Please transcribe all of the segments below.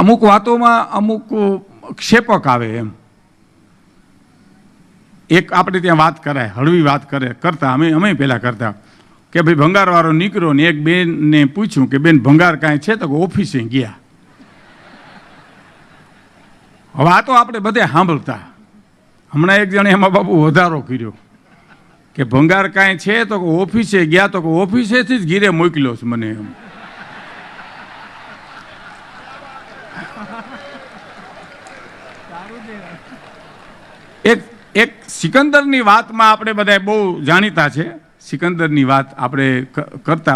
અમુક વાતોમાં અમુક ક્ષેપક આવે એમ. એક આપણે ત્યાં વાત કરાય, હળવી વાત કરતા અમે પહેલાં કરતા કે ભાઈ ભંગારવાળો નીકળ્યો ને એક બેનને પૂછ્યું કે બેન ભંગાર કાંઈ છે? તો ઓફિસે ગયા. હવે આ તો આપણે બધે સાંભળતા. હમણાં એક જણે એમાં બાપુ વધારો કર્યો કે ભંગાર કાંઈ છે? તો ઓફિસે ગયા. તો ઓફિસેથી જ ઘીરે મોકલ્યો છે મને એમ. એક સિકંદરની વાતમાં આપણે બધા બહુ જાણીતા છે. સિકંદરની વાત આપણે કરતા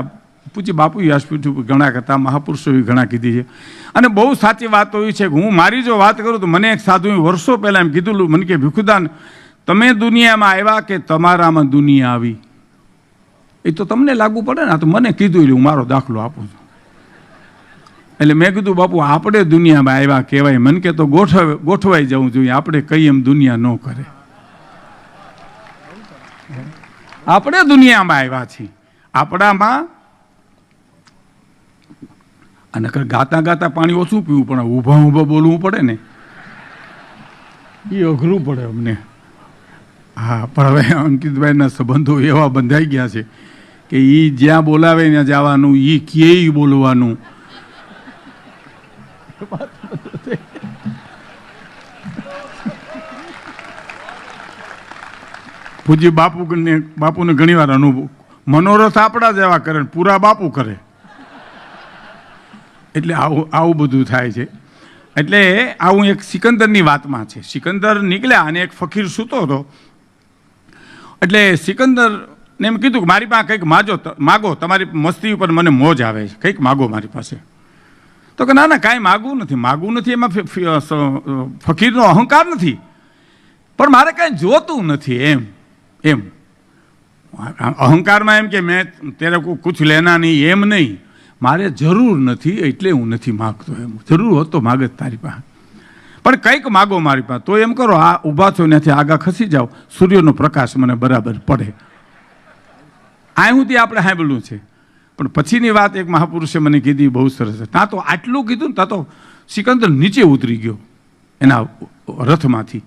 પૂછી બાપુ વ્યાસપીઠ ઘણા કરતા, મહાપુરુષો ઘણા કીધી છે. અને બહુ સાચી વાત એવી છે કે હું મારી જો વાત કરું તો મને એક સાધુએ વર્ષો પહેલાં એમ કીધું, મને કે ભીખુદાન તમે દુનિયામાં આવ્યા કે તમારામાં દુનિયા આવી? એ તો તમને લાગુ પડે ને. આ તો મને કીધું એટલે હું મારો દાખલો આપું છું. એટલે મેં કીધું બાપુ આપણે દુનિયામાં આવ્યા કહેવાય, મને કે તો ગોઠવાઈ જવું જોઈએ. આપણે કઈ એમ દુનિયા ન કરે. આપણે દુનિયામાં આવ્યા છીએ, આપણામાં. અને ગાતા ગાતા પાણી ઓછું પીવું પણ ઊભા ઊભા બોલવું પડે ને, એ અઘરું પડે અમને. હા, પણ હવે અંકિતભાઈના સંબંધો એવા બંધાઈ ગયા છે કે એ જ્યાં બોલાવે ત્યાં જવાનું, એ ક્યાંય બોલવાનું. પૂજ્ય બાપુને ઘણી વાર અનુભવ, મનોરથ આપણા જેવા કરે પૂરા બાપુ કરે. એટલે આવું બધું થાય છે. એટલે આવું એક સિકંદરની વાતમાં છે. સિકંદર નીકળ્યા અને એક ફકીર સૂતો હતો. એટલે સિકંદરને એમ કીધું કે મારી પાસે કંઈક માગો, તમારી મસ્તી ઉપર મને મોજ આવે છે, કંઈક માગો મારી પાસે. તો કે ના ના કાંઈ માગવું નથી. એમાં ફકીરનો અહંકાર નથી, પણ મારે કાંઈ જોતું નથી એમ. અહંકારમાં એમ કે મેં તેરે કુછ લેના નહીં, એમ નહીં. મારે જરૂર નથી એટલે હું નથી માગતો એમ. જરૂર હોત તો માગત તારી પાસે, પણ કંઈક માગો મારી પાસે. તો એમ કરો, આ ઊભા છો ત્યાંથી આગા ખસી જાઓ, સૂર્યનો પ્રકાશ મને બરાબર પડે. આ સુધી આપણે સાંભળ્યું છે. પણ પછીની વાત એક મહાપુરુષે મને કીધી, બહુ સરસ. ત્યાં તો આટલું કીધું ને, ત્યાં તો સિકંદર નીચે ઉતરી ગયો એના રથમાંથી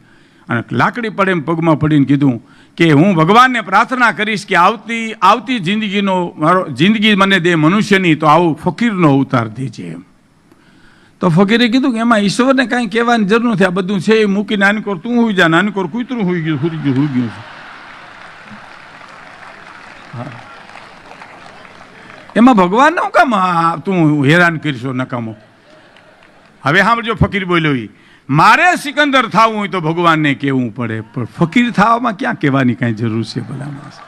અને લાકડી પડે એમ પગમાં પડીને કીધું કે હું ભગવાનને પ્રાર્થના કરીશ કે આવતી જિંદગી મને દે મનુષ્યની, તો આવું ફકીરનો અવતાર દેજે એમ. તો ફકીરે કીધું કે એમાં ઈશ્વરને કાંઈ કહેવાની જરૂર નથી, આ બધું છે એ મૂકી નાનકોર તું હોઈ જા, નાનકોર કૂતરું હોઈ ગયું છે. હા, એમાં ભગવાન નું કામ તું હેરાન કરીશો નકામો. હવે સાંભળજો, ફકીર બોલ્યો, મારે સિકંદર થવું હોય તો ભગવાનને કહેવું પડે, પણ ફકીર થવામાં ક્યાં કહેવાની કાંઈ જરૂર છે ભલા માણસ.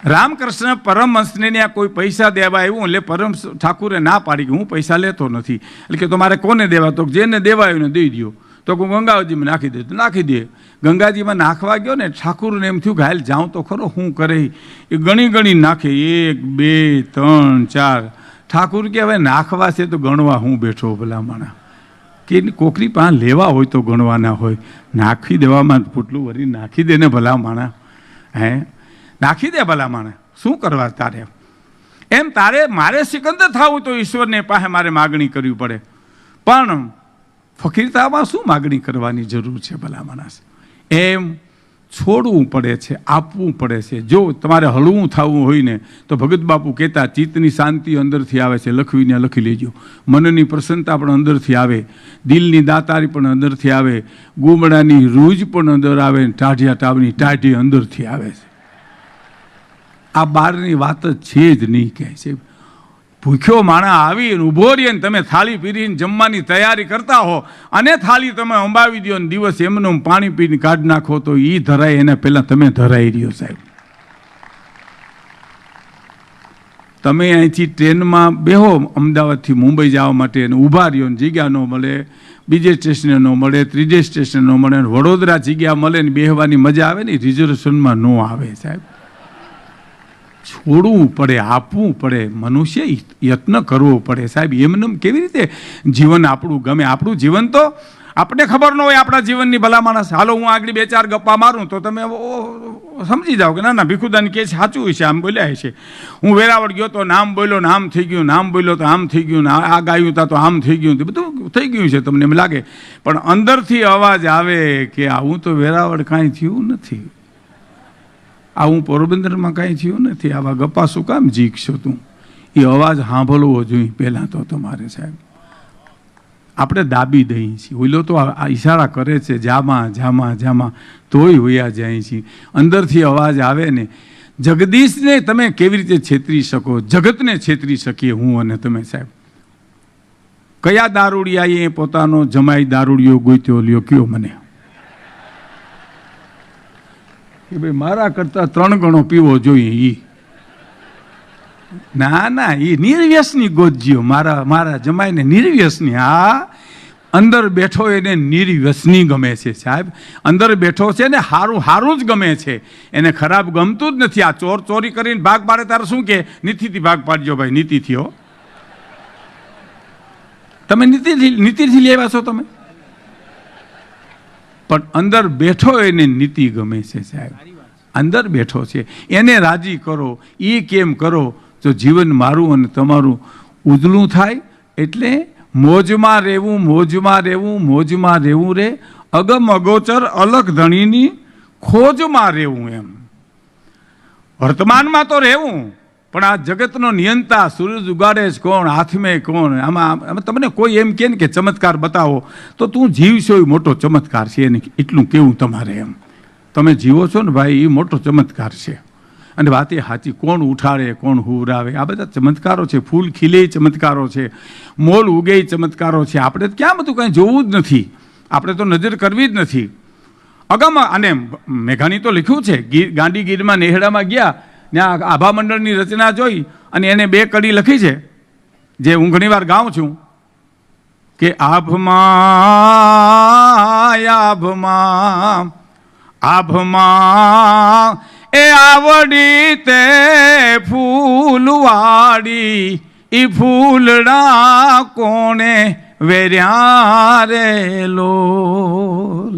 રામકૃષ્ણ પરમહંસને ત્યાં કોઈ પૈસા દેવા આવ્યું એટલે પરમ ઠાકુરે ના પાડી કે હું પૈસા લેતો નથી. એટલે કે તો મારે કોને દેવા? તો જેને દેવા આવ્યું ને દઈ દો. તો હું ગંગાજીમાં નાખી દે તો નાખી દે. ગંગાજીમાં નાખવા ગયો ને ઠાકુરને એમ થયું કે હાલ જાઉં તો ખરો, શું કરે એ ગણી નાખે, 1 2 3 4. ઠાકુર કે હવે નાખવા છે તો ગણવા હું બેઠો ભલા માણા, કે કોકરી પાસે લેવા હોય તો ગણવાના હોય, નાખી દેવામાં પોટલું વરી નાખી દે ને ભલા માણા. નાખી દે ભલા માણા, શું કરવા તારે એમ. તારે મારે સિકંદર થવું તો ઈશ્વરને પાસે મારે માગણી કરવી પડે, પણ ફકીરતામાં શું માગણી કરવાની જરૂર છે ભલા માણસ. એમ છોડવું પડે છે, આપવું પડે છે. જો તમારે હળવું થવું હોય ને તો ભગત બાપુ કહેતા, ચિત્તની શાંતિ અંદરથી આવે છે, લખવીને લખી લેજો. મનની પ્રસન્નતા પણ અંદરથી આવે, દિલની દાતારી પણ અંદરથી આવે, ગુમડાની રૂજ પણ અંદર આવે, ટાઢિયા ટાવની ટાઢી અંદરથી આવે છે. આ બહારની વાત જ છે જ નહીં. કહે છે ભૂખ્યો માણા આવીને ઊભો રહીને તમે થાળી પીરીને જમવાની તૈયારી કરતા હો અને થાળી તમે અંબાવી દો ને દિવસ એમનું પાણી પીને કાઢી નાખો તો એ ધરાય એને પહેલાં તમે ધરાઈ રહ્યો સાહેબ. તમે અહીંથી ટ્રેનમાં બેહો અમદાવાદથી મુંબઈ જવા માટે અને ઊભા રહ્યો ને જગ્યા ન મળે, બીજે સ્ટેશને ન મળે, ત્રીજે સ્ટેશન ન મળે, વડોદરા જગ્યા મળે ને બેહવાની મજા આવે ને રિઝર્વેશનમાં ન આવે સાહેબ. છોડવું પડે, આપવું પડે, મનુષ્ય યત્ન કરવો પડે સાહેબ. એમને કેવી રીતે જીવન આપણું ગમે? આપણું જીવન તો આપણે ખબર ન હોય આપણા જીવનની ભલા માણસ. હાલો હું આગળ 2 4 ગપ્પા મારું તો તમે સમજી જાઓ કે ના ના ભીખુદાન કે છે સાચું છે, આમ બોલ્યા છે. હું વેરાવળ ગયો તો નામ બોલ્યો ને આમ થઈ ગયું, નામ બોલ્યો તો આમ થઈ ગયું, ને આ ગાયું તા તો આમ થઈ ગયું, બધું થઈ ગયું છે તમને એમ લાગે. પણ અંદરથી અવાજ આવે કે આવું તો વેરાવળ કાંઈ થયું નથી, આવું પોરબંદરમાં કાંઈ થયું નથી, આવા ગપ્પા શું કામ જીકશો તું. એ અવાજ સાંભળવો જોઈએ પહેલાં તો તમારે સાહેબ. આપણે દાબી દઈએ છીએ, ઓલો તો આ ઈશારા કરે છે જામાં જામાં જામાં, તોય વયા જાય છે. અંદરથી અવાજ આવે ને, જગદીશને તમે કેવી રીતે છેતરી શકો, જગતને છેતરી શકીએ હું અને તમે સાહેબ. કયા દારૂડિયાએ પોતાનો જમાઈ દારૂડિયો ગોત્યો લ્યો કયો મને, કે ભાઈ મારા કરતા 3 ગણો પીવો જોઈએ. ના ના, એ નિર્વ્યસની ગોતજીઓ, મારા જમાઈને નિર્વ્યસની. હા, અંદર બેઠો એને નિર્વ્યસની ગમે છે સાહેબ. અંદર બેઠો છે ને હારું હારું જ ગમે છે, એને ખરાબ ગમતું જ નથી. આ ચોર ચોરી કરીને ભાગ પાડે તારે શું કે નીતિથી ભાગ પાડજો ભાઈ, નીતિથી. હો, તમે નીતિથી લેવા છો તમે, પણ અંદર બેઠો એને નીતિ ગમે છે સાહેબ. અંદર બેઠો છે એને રાજી કરો. એ કેમ કરો તો જીવન મારું અને તમારું ઉજળું થાય. એટલે મોજમાં રહેવું, મોજમાં રહેવું, મોજમાં રહેવું રે, અગમ અગોચર અલગ ધણીની ખોજમાં રહેવું. એમ વર્તમાનમાં તો રહેવું, પણ આ જગતનો નિયંતા સૂરજ ઉગાડે છે કોણ, હાથમે કોણ. આમાં તમને કોઈ એમ કહે ને કે ચમત્કાર બતાવો, તો તું જીવશો એ મોટો ચમત્કાર છે, એને એટલું કેવું તમારે. એમ તમે જીવો છો ને ભાઈ, એ મોટો ચમત્કાર છે. અને વાત એ સાચી, કોણ ઉઠાડે કોણ હુવરાવે, આ બધા ચમત્કારો છે. ફૂલ ખીલે ચમત્કારો છે, મોલ ઉગે ચમત્કારો છે. આપણે ક્યાં બધું કાંઈ જોવું જ નથી, આપણે તો નજર કરવી જ નથી. અગમ, અને મેઘાણી તો લખ્યું છે, ગાંડી ગીરમાં નેહડામાં ગયા, ત્યાં આભા મંડળની રચના જોઈ અને એને 2 કડી લખી છે, જે હું ઘણીવાર ગાઉં છું કે આભમાં આભમાં આભમાં એ આવડી તે ફૂલવાડી, ઈ ફૂલડા કોણે વેર્યા રે લોલ.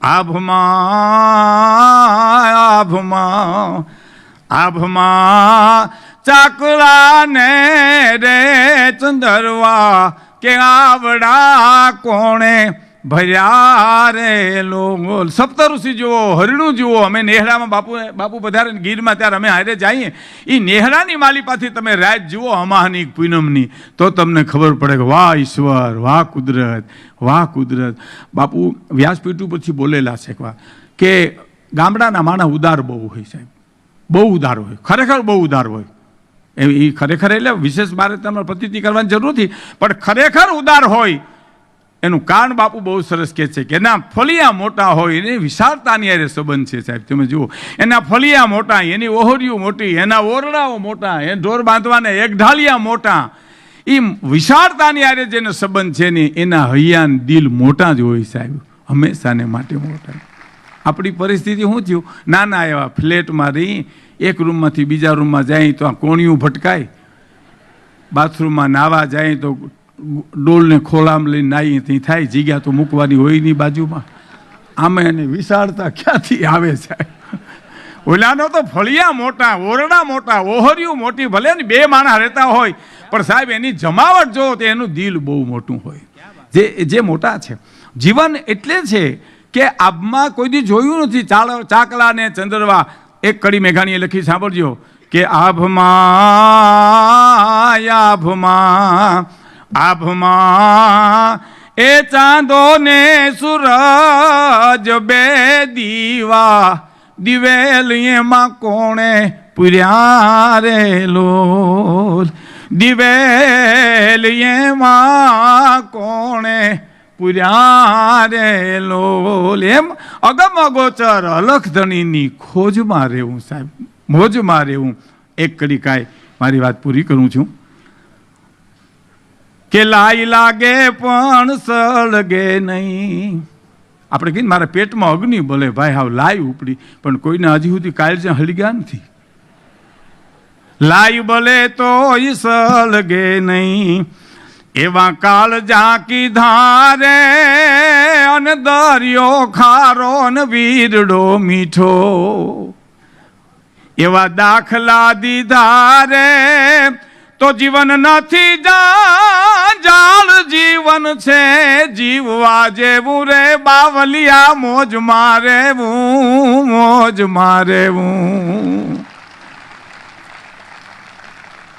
આભમાં આભમાં આભમાં ચાકલાને રે ચંદરવા, કે આવડા કોણે ભર્યા રે લોલ. સપ્તઋષિ જુઓ, હરણું જુઓ. અમે નેહડામાં બાપુ પધારે ગીરમાં ત્યારે અમે હારે જઈએ, એ નેહડાની માલિપાથી તમે રાત જુઓ અમાહની પૂનમની, તો તમને ખબર પડે કે વાહ ઈશ્વર, વાહ કુદરત, વાહ કુદરત. બાપુ વ્યાસપીઠ ઉપરથી બોલેલા છે કે ગામડાના માણસ ઉદાર બહુ હોય સાહેબ, બહુ ઉદાર હોય, ખરેખર બહુ ઉદાર હોય. એ ખરેખર એટલે વિશેષ મારે તમારે પ્રતીતિ કરવાની જરૂર નથી, પણ ખરેખર ઉદાર હોય એનું કારણ બાપુ બહુ સરસ કહે છે કે એના ફળિયા મોટા હોય, એની વિશાળતાની હારે સંબંધ છે સાહેબ. તમે જુઓ, એના ફળિયા મોટા, એની ઓહરીઓ મોટી, એના ઓરડાઓ મોટા, એ ઢોર બાંધવાને એક ઢાળિયા મોટા. એ વિશાળતાની હારે જેનો સંબંધ છે ને, એના હૈયાન દિલ મોટા જ હોય સાહેબ, હંમેશાને માટે મોટા. આપણી પરિસ્થિતિ શું થયું, નાના એવા ફ્લેટમાં રહી, એક રૂમમાંથી બીજા રૂમમાં જાય તો આ કોણિયું ભટકાય, બાથરૂમમાં નાવા જાય તો ડોલને ખોલામાં લઈને નાઈ ત્યાં થાય, જગ્યા તો મૂકવાની હોય નહીં બાજુમાં. આમાં એને વિશાળતા ક્યાંથી આવે સાહેબ. ઓલાનો તો ફળિયા મોટા, ઓરડા મોટા, ઓહરીઓ મોટી, ભલે ને 2 માણસ રહેતા હોય, પણ સાહેબ એની જમાવટ જો તો એનું દિલ બહુ મોટું હોય, જે મોટા છે. જીવન એટલે છે કે આબમાં કોઈ દી જોયું નથી ચાકલા ને ચંદરવા. એક કડી મેઘાણીએ લખી, સાંભળજો કે આભમાં આભમાં આભમાં એ ચાંદો ને સૂરજ 2 દીવા, દિવેલ એમાં કોણે પૂર્યા રે લોલ. દિવેલ એમાં કોણે પૂર્યા રે લોલ. એમ અગમ અગોચર અલખ ધણીની ખોજમાં રહેવું સાહેબ, મોજમાં રહેવું. એક કડી કાંઈ મારી વાત પૂરી કરું છું કે લાઈ લાગે પણ સળગે નહીં. આપણે કહીએ મારા પેટમાં અગ્નિ બોલે, ભાઈ હાવ લાઈ ઉપડી, પણ કોઈને હજી સુધી કાળજા હળગ્યા નથી. લાઈ બોલે તો સળગે નહીં, એવા કાળ ઝાંકી ધારે, અને દરિયો ખારો ને વીરડો મીઠો. એવા દાખલા દીધા રે તો જીવન નથી જાળ જીવન છે જીવવા જેવું રે બાવલિયા મોજ મારેવું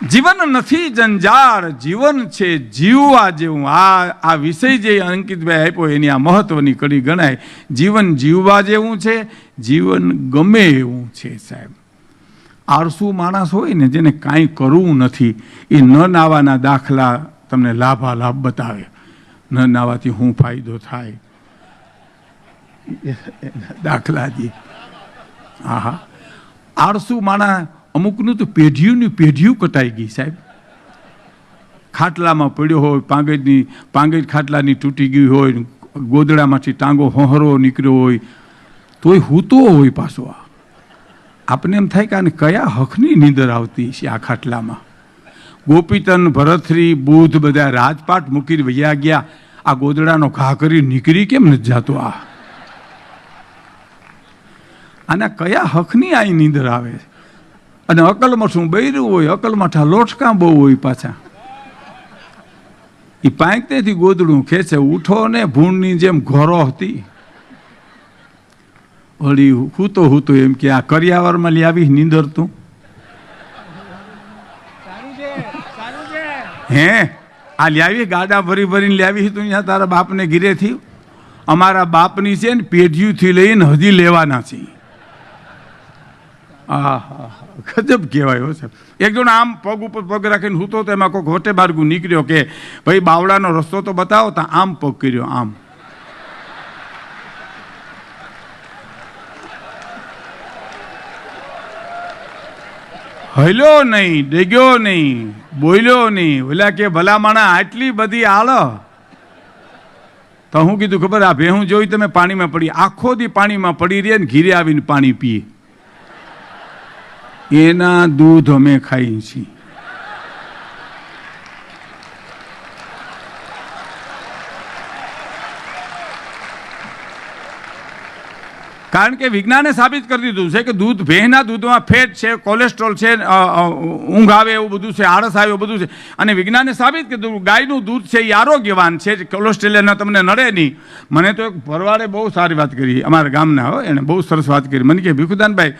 જીવન નથી જંજાળ જીવન છે જીવવા જેવું આ વિષય જે અંકિતભાઈ આપ્યો એની આ મહત્વની કડી ગણાય જીવન જીવવા જેવું છે જીવન ગમે એવું છે સાહેબ આળસુ માણસ હોય ને જેને કાંઈ કરવું નથી એ ન નાવાના દાખલા તમને લાભાલાભ બતાવે ન નાવાથી શું ફાયદો થાય દાખલા દે હા આળસુ માણસ અમુકનું તો પેઢીયું કટાઈ ગઈ સાહેબ ખાટલામાં પડ્યો હોય પાંગેજ ખાટલાની તૂટી ગઈ હોય ગોદડામાંથી ટાંગો હોહરો નીકળ્યો હોય તોય હૂતો હોય પાછો આપને એમ થાય કે આને કયા હકની નીંદર આવતી છે આ ખાટલામાં ગોપીતન ભરથરી બુધ બધા રાજપાટ મૂકીને વૈયા ગયા આ ગોદડાનો ઘા કરી નીકળી કેમ નથી જાતો આના કયા હકની આ નીંદર આવે અને અકલમઠું બૈરું હોય અકલમઠા લોટકા બહુ હોય પાછા એ પાંકતેથી ગોદડું ખેંચે ઉઠો ને ભૂણની જેમ ઘોરો હતી વળી હૂતો એમ કે આ કરિયાવરમાં લઈ આવી નીંદર તું હે આ લાવી ગાડા ભરીને લાવી તું અહીંયા તારા બાપને ઘીરેથી અમારા બાપની છે ને પેઢીઓથી લઈને હજી લેવાના છે ગજબ કહેવાય છે એક જણ આમ પગ ઉપર પગ રાખીને હૂતો તો એમાં કોઈ હોટે માર્ગું નીકળ્યો કે ભાઈ બાવળાનો રસ્તો તો બતાવો તો આમ પગ કર્યો આમ હલ્યો નહીં ડેગ્યો નહીં બોલ્યો નહીં ઓલા કે ભલા માણા આટલી બધી આળ તો હું કીધું ખબર આ ભેહું જોઈ તમે પાણીમાં પડી આખો દી પાણીમાં પડી રહે ને ઘીરે આવીને પાણી પીએ એના દૂધ અમે ખાઈએ છીએ કારણ કે વિજ્ઞાને સાબિત કરી દીધું છે કે દૂધ ભેંસના દૂધમાં ફેટ છે કોલેસ્ટ્રોલ છે ઊંઘ આવે એવું બધું છે આળસ આવે એવું બધું છે અને વિજ્ઞાને સાબિત કીધું ગાયનું દૂધ છે એ આરોગ્યવાન છે કોલેસ્ટ્રોલ તમને નડે નહીં મને તો એક ભરવાડે બહુ સારી વાત કરી અમારા ગામના હો એણે બહુ સરસ વાત કરી મને કે ભીખુદાનભાઈ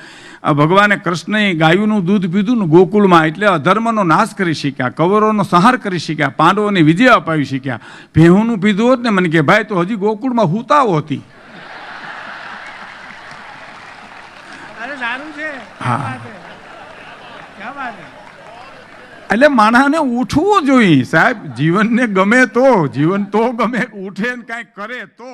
ભગવાને કૃષ્ણએ ગાયનું દૂધ પીધું ને ગોકુળમાં એટલે અધર્મનો નાશ કરી શક્યા કૌરવોનો સંહાર કરી શક્યા પાંડવોને વિજય અપાવી શક્યા ભેહુંનું પીધું હોત ને મને કે ભાઈ તો હજી ગોકુળમાં હુતાઓ હતી એટલે માણસને ઉઠવું જોઈએ સાહેબ જીવનને ગમે તો જીવન તો ગમે ઉઠે ને કાંઈ કરે તો